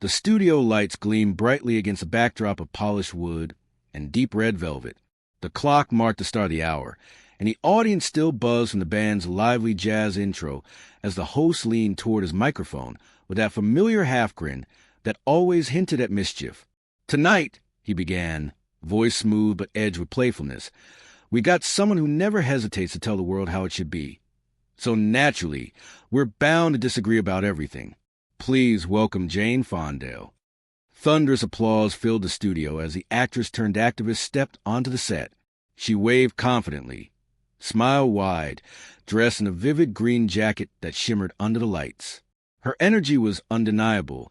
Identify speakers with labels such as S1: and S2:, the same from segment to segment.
S1: The studio lights gleamed brightly against a backdrop of polished wood and deep red velvet. The clock marked the start of the hour, and the audience still buzzed from the band's lively jazz intro as the host leaned toward his microphone with that familiar half-grin that always hinted at mischief. "Tonight," he began, voice smooth but edged with playfulness, "we got someone who never hesitates to tell the world how it should be. So naturally, we're bound to disagree about everything. Please welcome Jane Fonda." Thunderous applause filled the studio as the actress-turned-activist stepped onto the set. She waved confidently, smile wide, dressed in a vivid green jacket that shimmered under the lights. Her energy was undeniable,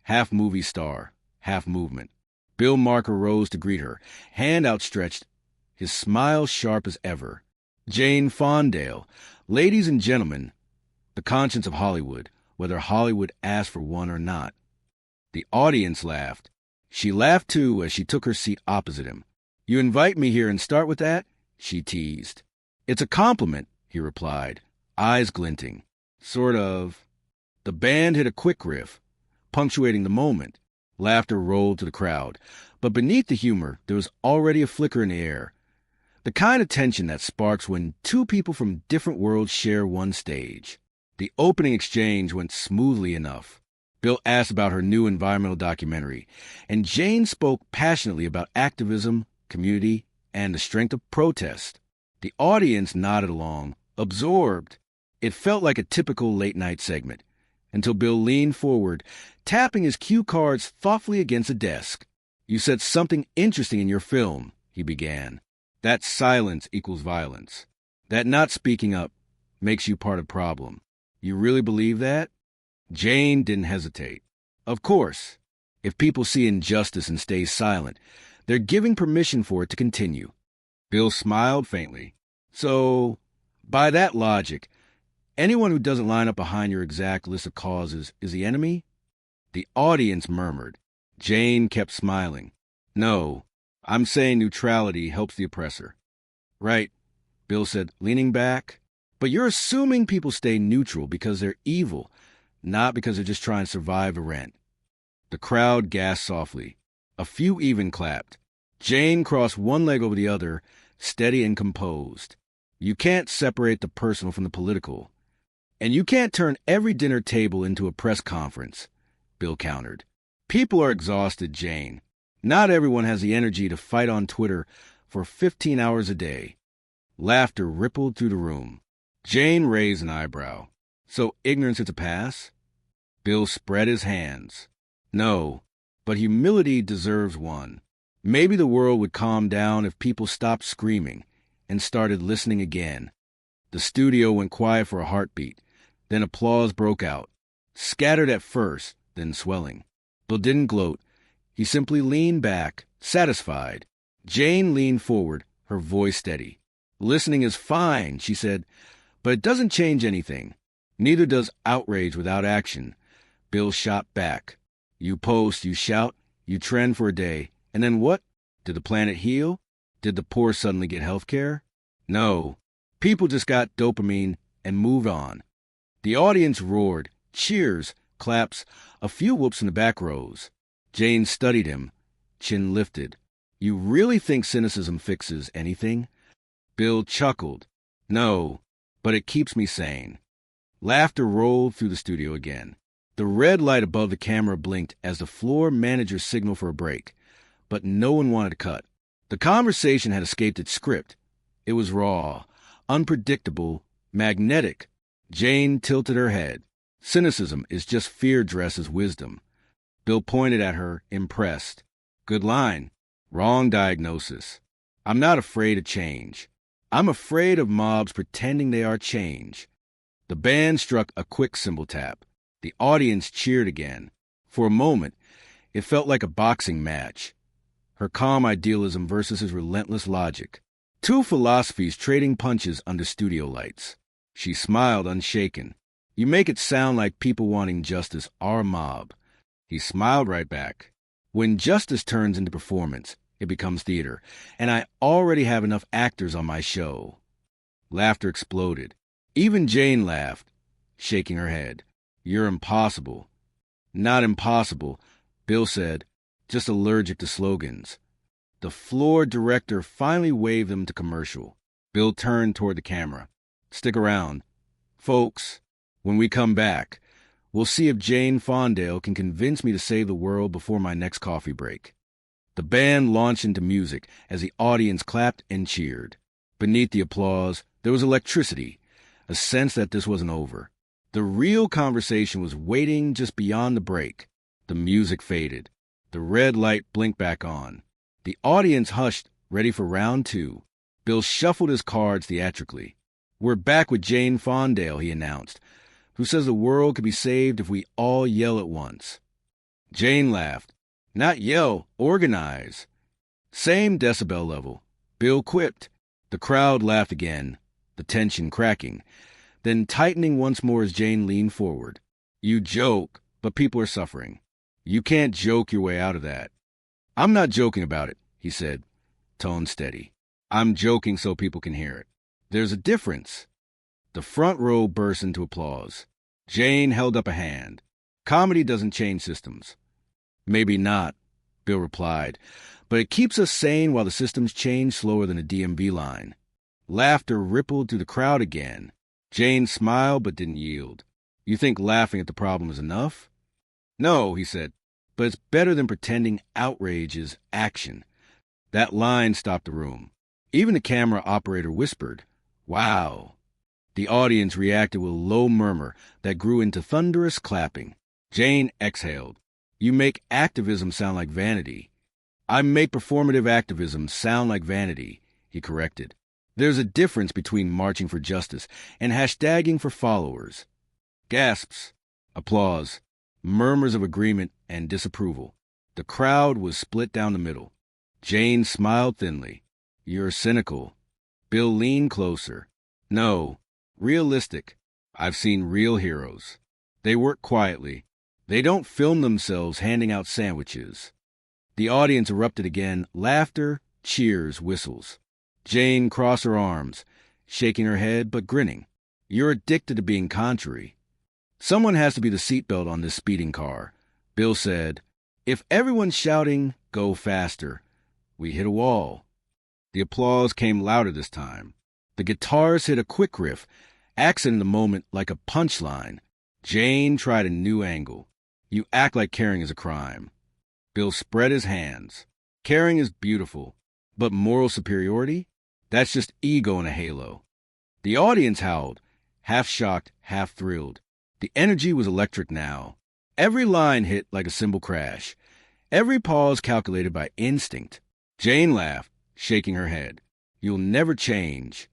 S1: half movie star, half movement. Bill Marker rose to greet her, hand outstretched, his smile sharp as ever. "Jane Fonda, ladies and gentlemen, the conscience of Hollywood, whether Hollywood asked for one or not." The audience laughed. She laughed too as she took her seat opposite him. "You invite me here and start with that?" she teased. "It's a compliment," he replied, eyes glinting. "Sort of." The band hit a quick riff, punctuating the moment. Laughter rolled to the crowd, but beneath the humor there was already a flicker in the air. The kind of tension that sparks when two people from different worlds share one stage. The opening exchange went smoothly enough. Bill asked about her new environmental documentary, and Jane spoke passionately about activism, community, and the strength of protest. The audience nodded along, absorbed. It felt like a typical late-night segment, until Bill leaned forward, tapping his cue cards thoughtfully against a desk. "You said something interesting in your film," he began. "That silence equals violence. That not speaking up makes you part of the problem. You really believe that?" Jane didn't hesitate. "Of course. If people see injustice and stay silent, they're giving permission for it to continue." Bill smiled faintly. "So, by that logic, anyone who doesn't line up behind your exact list of causes is the enemy?" The audience murmured. Jane kept smiling. "No, I'm saying neutrality helps the oppressor." "Right," Bill said, leaning back. "But you're assuming people stay neutral because they're evil, not because they're just trying to survive the rent." The crowd gasped softly. A few even clapped. Jane crossed one leg over the other, steady and composed. "You can't separate the personal from the political. And you can't turn every dinner table into a press conference," Bill countered. "People are exhausted, Jane. Not everyone has the energy to fight on Twitter for 15 hours a day." Laughter rippled through the room. Jane raised an eyebrow. "So ignorance is a pass?" Bill spread his hands. "No, but humility deserves one. Maybe the world would calm down if people stopped screaming and started listening again." The studio went quiet for a heartbeat. Then applause broke out, scattered at first, then swelling. Bill didn't gloat. He simply leaned back, satisfied. Jane leaned forward, her voice steady. "Listening is fine," she said, "but it doesn't change anything. Neither does outrage without action." Bill shot back. "You post, you shout, you trend for a day, and then what? Did the planet heal? Did the poor suddenly get health care? No. People just got dopamine and moved on." The audience roared, cheers, claps, a few whoops in the back rows. Jane studied him, chin lifted. "You really think cynicism fixes anything?" Bill chuckled. "No, but it keeps me sane." Laughter rolled through the studio again. The red light above the camera blinked as the floor manager signaled for a break, but no one wanted to cut. The conversation had escaped its script. It was raw, unpredictable, magnetic. Jane tilted her head. "Cynicism is just fear dressed as wisdom." Bill pointed at her, impressed. "Good line. Wrong diagnosis. I'm not afraid of change. I'm afraid of mobs pretending they are change." The band struck a quick cymbal tap. The audience cheered again. For a moment, it felt like a boxing match. Her calm idealism versus his relentless logic. Two philosophies trading punches under studio lights. She smiled unshaken. "You make it sound like people wanting justice are a mob." He smiled right back. "When justice turns into performance, it becomes theater, and I already have enough actors on my show." Laughter exploded. Even Jane laughed, shaking her head. "You're impossible." "Not impossible, Bill said, just allergic to slogans. The floor director finally waved them to commercial. Bill turned toward the camera. Stick around. Folks, when we come back, we'll see if Jane Fonda can convince me to save the world before my next coffee break. The band launched into music as the audience clapped and cheered. Beneath the applause, there was electricity, a sense that this wasn't over. The real conversation was waiting just beyond the break. The music faded. The red light blinked back on. The audience hushed, ready for round two. Bill shuffled his cards theatrically. We're back with Jane Fonda, he announced, who says the world could be saved if we all yell at once. Jane laughed. Not yell, organize. Same decibel level. Bill quipped. The crowd laughed again, the tension cracking, then tightening once more as Jane leaned forward. You joke, but people are suffering. You can't joke your way out of that. I'm not joking about it, he said, tone steady. I'm joking so people can hear it. There's a difference. The front row burst into applause. Jane held up a hand. Comedy doesn't change systems. Maybe not, Bill replied, but it keeps us sane while the systems change slower than a DMV line. Laughter rippled through the crowd again. Jane smiled but didn't yield. You think laughing at the problem is enough? No, he said, but it's better than pretending outrage is action. That line stopped the room. Even the camera operator whispered, Wow. The audience reacted with a low murmur that grew into thunderous clapping. Jane exhaled. You make activism sound like vanity. I make performative activism sound like vanity, he corrected. There's a difference between marching for justice and hashtagging for followers. Gasps, applause, murmurs of agreement and disapproval. The crowd was split down the middle. Jane smiled thinly. You're cynical. Bill leaned closer. No, realistic. I've seen real heroes. They work quietly. They don't film themselves handing out sandwiches. The audience erupted again, laughter, cheers, whistles. Jane crossed her arms, shaking her head but grinning. You're addicted to being contrary. Someone has to be the seatbelt on this speeding car. Bill said, If everyone's shouting, go faster, we hit a wall. The applause came louder this time. The guitars hit a quick riff, accenting the moment like a punchline. Jane tried a new angle. You act like caring is a crime. Bill spread his hands. Caring is beautiful, but moral superiority? That's just ego in a halo. The audience howled, half shocked, half thrilled. The energy was electric now. Every line hit like a cymbal crash. Every pause calculated by instinct. Jane laughed, shaking her head. You'll never change.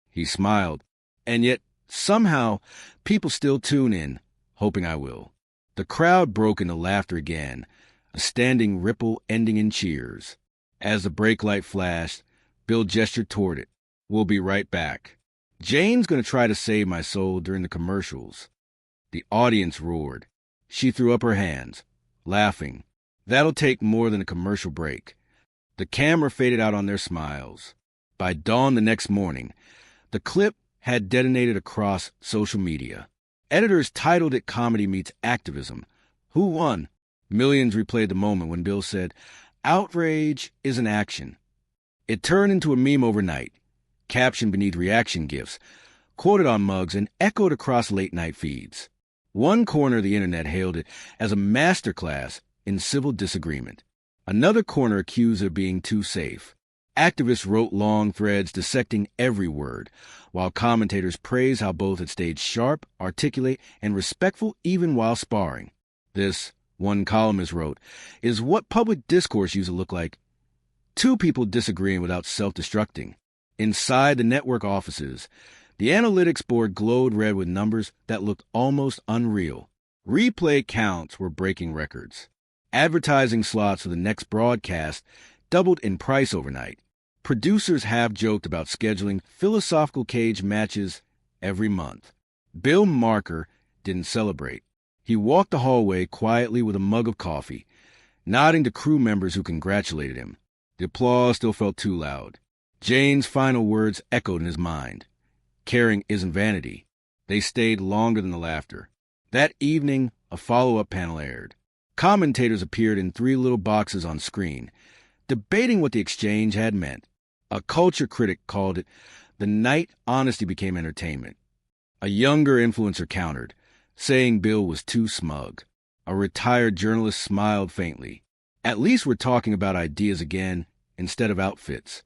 S1: He smiled. And yet, somehow, people still tune in, hoping I will. The crowd broke into laughter again, a standing ripple ending in cheers. As the brake light flashed, Bill gestured toward it. We'll be right back. Jane's going to try to save my soul during the commercials. The audience roared. She threw up her hands, laughing. That'll take more than a commercial break. The camera faded out on their smiles. By dawn the next morning, the clip had detonated across social media. Editors titled it Comedy Meets Activism. Who won? Millions replayed the moment when Bill said, Outrage is an action. It turned into a meme overnight, captioned beneath reaction GIFs, quoted on mugs, and echoed across late-night feeds. One corner of the internet hailed it as a masterclass in civil disagreement. Another corner accused it of being too safe. Activists wrote long threads dissecting every word, while commentators praised how both had stayed sharp, articulate, and respectful even while sparring. This, one columnist wrote, is what public discourse used to look like. Two people disagreeing without self-destructing. Inside the network offices, the analytics board glowed red with numbers that looked almost unreal. Replay counts were breaking records. Advertising slots for the next broadcast doubled in price overnight. Producers have joked about scheduling philosophical cage matches every month. Bill Marker didn't celebrate. He walked the hallway quietly with a mug of coffee, nodding to crew members who congratulated him. The applause still felt too loud. Jane's final words echoed in his mind. Caring isn't vanity. They stayed longer than the laughter. That evening, a follow-up panel aired. Commentators appeared in three little boxes on screen, debating what the exchange had meant. A culture critic called it the night honesty became entertainment. A younger influencer countered, saying Bill was too smug. A retired journalist smiled faintly. At least we're talking about ideas again instead of outfits.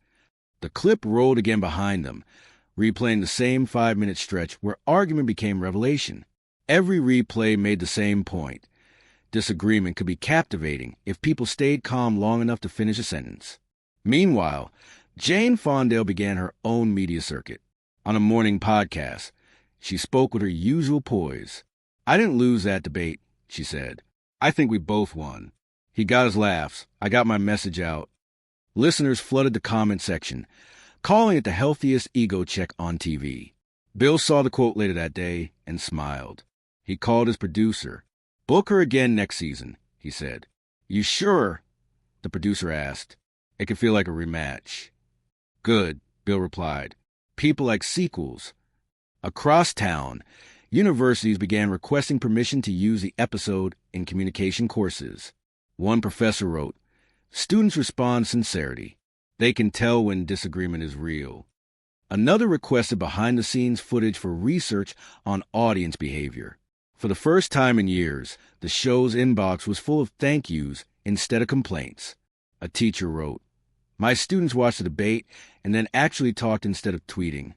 S1: The clip rolled again behind them, replaying the same 5-minute stretch where argument became revelation. Every replay made the same point. Disagreement could be captivating if people stayed calm long enough to finish a sentence. Meanwhile, Jane Fonda began her own media circuit. On a morning podcast, she spoke with her usual poise. "I didn't lose that debate," she said. "I think we both won. He got his laughs. I got my message out." Listeners flooded the comment section, calling it the healthiest ego check on TV. Bill saw the quote later that day and smiled. He called his producer. "Book her again next season," he said. "You sure?" the producer asked. "It could feel like a rematch." "Good," Bill replied. "People like sequels." Across town, universities began requesting permission to use the episode in communication courses. One professor wrote, "Students respond sincerity. They can tell when disagreement is real." Another requested behind-the-scenes footage for research on audience behavior. For the first time in years, the show's inbox was full of thank yous instead of complaints. A teacher wrote, "My students watched the debate and then actually talked instead of tweeting."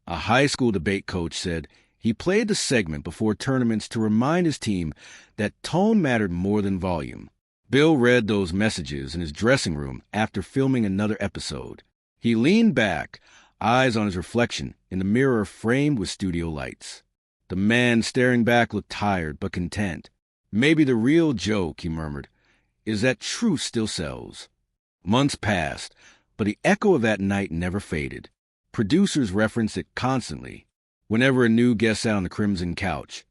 S1: A high school debate coach said he played the segment before tournaments to remind his team that tone mattered more than volume. Bill read those messages in his dressing room after filming another episode. He leaned back, eyes on his reflection in the mirror framed with studio lights. The man staring back looked tired but content. "Maybe the real joke," he murmured, "is that truth still sells." Months passed, but the echo of that night never faded. Producers referenced it constantly. Whenever a new guest sat on the crimson couch,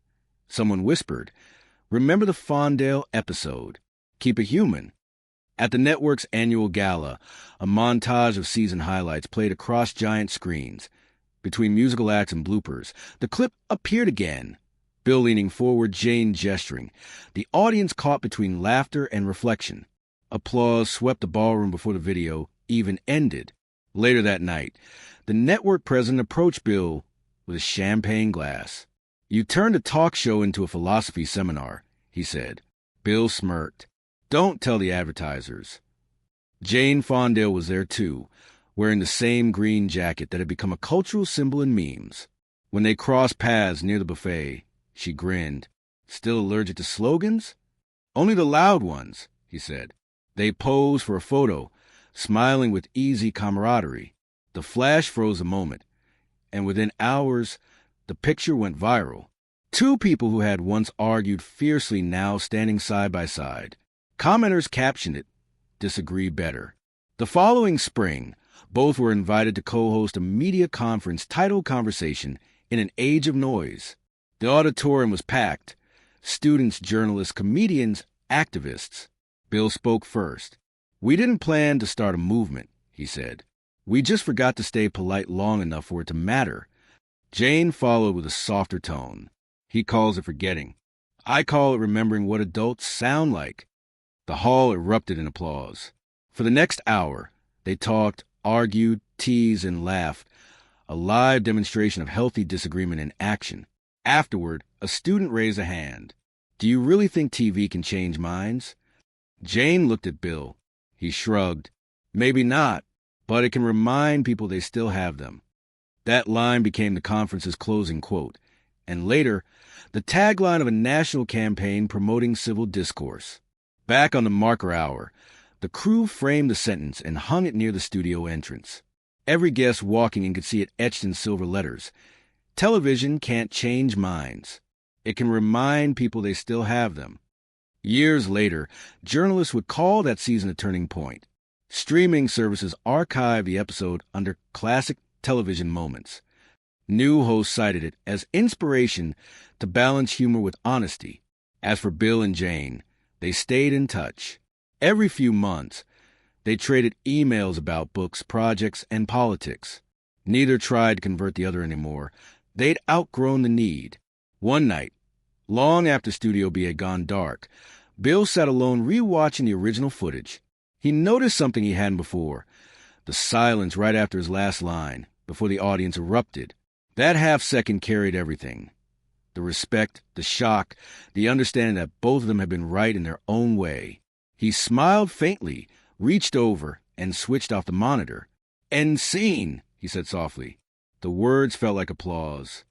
S1: someone whispered, "Remember the Fondale episode? Keep it human." At the network's annual gala, a montage of season highlights played across giant screens. Between musical acts and bloopers, the clip appeared again. Bill leaning forward, Jane gesturing. The audience caught between laughter and reflection. Applause swept the ballroom before the video even ended. Later that night, the network president approached Bill with a champagne glass. "You turned a talk show into a philosophy seminar," he said. Bill smirked. "Don't tell the advertisers." Jane Fonda was there too, wearing the same green jacket that had become a cultural symbol in memes. When they crossed paths near the buffet, she grinned. "Still allergic to slogans?" "Only the loud ones," he said. They posed for a photo, smiling with easy camaraderie. The flash froze a moment, and within hours, the picture went viral. Two people who had once argued fiercely now standing side by side. Commenters captioned it, "Disagree better." The following spring, both were invited to co-host a media conference titled Conversation in an Age of Noise. The auditorium was packed. Students, journalists, comedians, activists. Bill spoke first. "We didn't plan to start a movement," he said. "We just forgot to stay polite long enough for it to matter." Jane followed with a softer tone. "He calls it forgetting. I call it remembering what adults sound like." The hall erupted in applause. For the next hour, they talked, argued, teased, and laughed, a live demonstration of healthy disagreement in action. Afterward, a student raised a hand. "Do you really think TV can change minds?" Jane looked at Bill. He shrugged. "Maybe not, but it can remind people they still have them." That line became the conference's closing quote, and later, the tagline of a national campaign promoting civil discourse. Back on the marker hour, the crew framed the sentence and hung it near the studio entrance. Every guest walking in could see it etched in silver letters. Television can't change minds. It can remind people they still have them. Years later, journalists would call that season a turning point. Streaming services archived the episode under classic television moments. New hosts cited it as inspiration to balance humor with honesty. As for Bill and Jane, they stayed in touch. Every few months, they traded emails about books, projects, and politics. Neither tried to convert the other anymore. They'd outgrown the need. One night, long after Studio B had gone dark, Bill sat alone rewatching the original footage. He noticed something he hadn't before. The silence right after his last line, before the audience erupted. That half-second carried everything. The respect, the shock, the understanding that both of them had been right in their own way. He smiled faintly, reached over, and switched off the monitor. "End scene," he said softly. The words felt like applause.